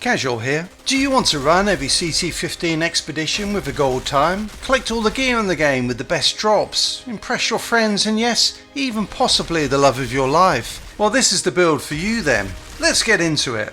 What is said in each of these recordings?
Casual here. Do you want to run every CT15 expedition with a gold time? Collect all the gear in the game with the best drops, impress your friends, and yes, even possibly the love of your life? Well, this is the build for you then. Let's get into it.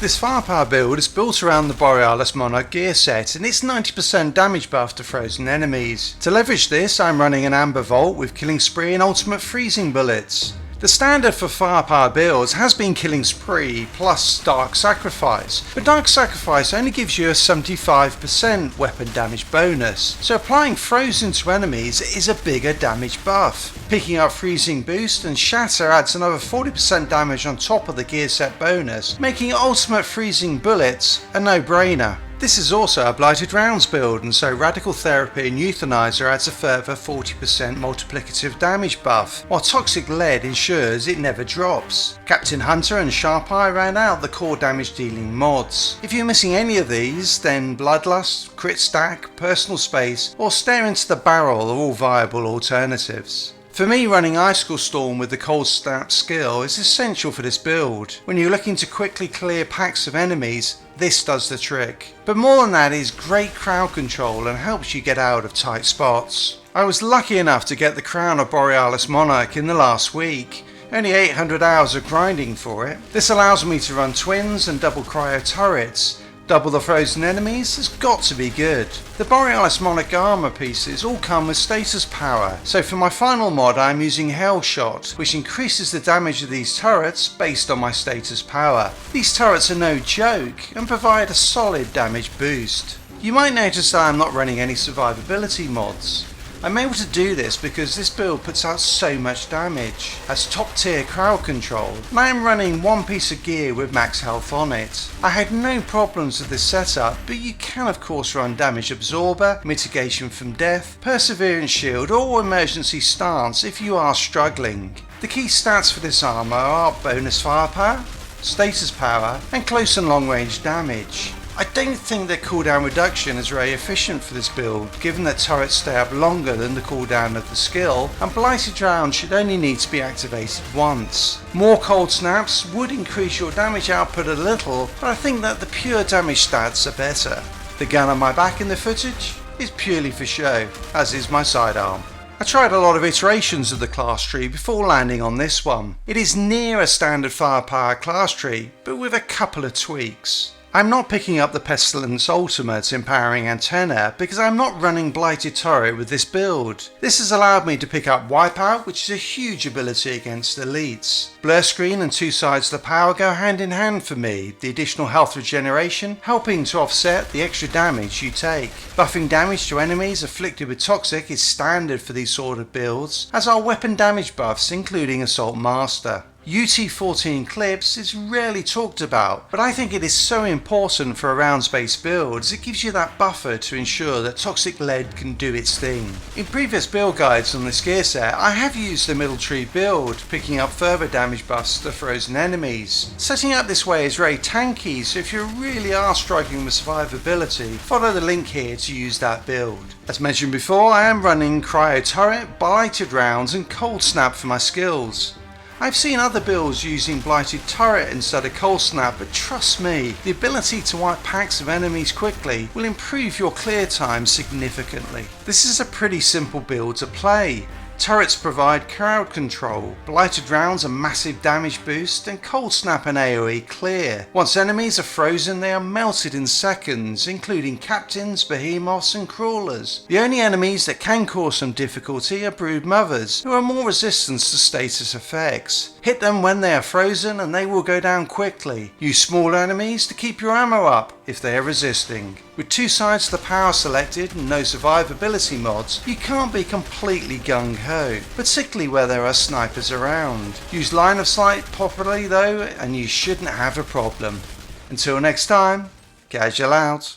This firepower build is built around the Borealis Monarch gear set and its 90% damage buff to frozen enemies. To leverage this, I'm running an Amber Vault with Killing Spree and Ultimate Freezing bullets. The standard for firepower builds has been Killing Spree plus Dark Sacrifice, but Dark Sacrifice only gives you a 75% weapon damage bonus, so applying Frozen to enemies is a bigger damage buff. Picking up Freezing Boost and Shatter adds another 40% damage on top of the gear set bonus, making Ultimate Freezing bullets a no-brainer. This is also a Blighted Rounds build, and so Radical Therapy and Euthanizer adds a further 40% multiplicative damage buff, while Toxic Lead ensures it never drops. Captain Hunter and Sharp Eye round out the core damage dealing mods. If you're missing any of these, then Bloodlust, Crit Stack, Personal Space, or Stare into the Barrel are all viable alternatives. For me, running Icicle Storm with the Cold Snap skill is essential for this build. When you're looking to quickly clear packs of enemies, this does the trick. But more than that is great crowd control and helps you get out of tight spots. I was lucky enough to get the crown of Borealis Monarch in the last week. Only 800 hours of grinding for it. This allows me to run twins and double cryo turrets. Double the frozen enemies has got to be good. The Borealis Monarch armor pieces all come with status power, so for my final mod I am using Hell Shot, which increases the damage of these turrets based on my status power. These turrets are no joke and provide a solid damage boost. You might notice that I am not running any survivability mods. I'm able to do this because this build puts out so much damage, has top tier crowd control, and I am running one piece of gear with max health on it. I had no problems with this setup, but you can of course run Damage Absorber, Mitigation from Death, Perseverance Shield or Emergency Stance if you are struggling. The key stats for this armour are bonus firepower, status power and close and long range damage. I don't think their cooldown reduction is very efficient for this build, given that turrets stay up longer than the cooldown of the skill, and Blighted Round should only need to be activated once. More cold snaps would increase your damage output a little, but I think that the pure damage stats are better. The gun on my back in the footage is purely for show, as is my sidearm. I tried a lot of iterations of the class tree before landing on this one. It is near a standard firepower class tree, but with a couple of tweaks. I'm not picking up the Pestilence Ultimate Empowering Antenna because I'm not running Blighted Turret with this build. This has allowed me to pick up Wipeout, which is a huge ability against elites. Blur Screen and Two Sides of the Power go hand in hand for me, the additional health regeneration helping to offset the extra damage you take. Buffing damage to enemies afflicted with Toxic is standard for these sort of builds, as are weapon damage buffs including Assault Master. UT14 clips is rarely talked about, but I think it is so important for a rounds-based build as it gives you that buffer to ensure that Toxic Lead can do its thing. In previous build guides on this gear set, I have used the middle tree build, picking up further damage buffs to frozen enemies. Setting up this way is very tanky, so if you really are struggling with survivability, follow the link here to use that build. As mentioned before, I am running Cryo Turret, Blighted Rounds and Cold Snap for my skills. I've seen other builds using Blighted Turret instead of Cold Snap, but trust me, the ability to wipe packs of enemies quickly will improve your clear time significantly. This is a pretty simple build to play. Turrets provide crowd control, Blighted Rounds a massive damage boost, and Cold Snap and AoE clear. Once enemies are frozen, they are melted in seconds, including captains, behemoths and crawlers. The only enemies that can cause some difficulty are brood mothers, who are more resistant to status effects. Hit them when they are frozen and they will go down quickly. Use smaller enemies to keep your ammo up if they are resisting. With Two Sides to the Power selected and no survivability mods, you can't be completely gung-ho, particularly where there are snipers around. Use line of sight properly though and you shouldn't have a problem. Until next time, casual out.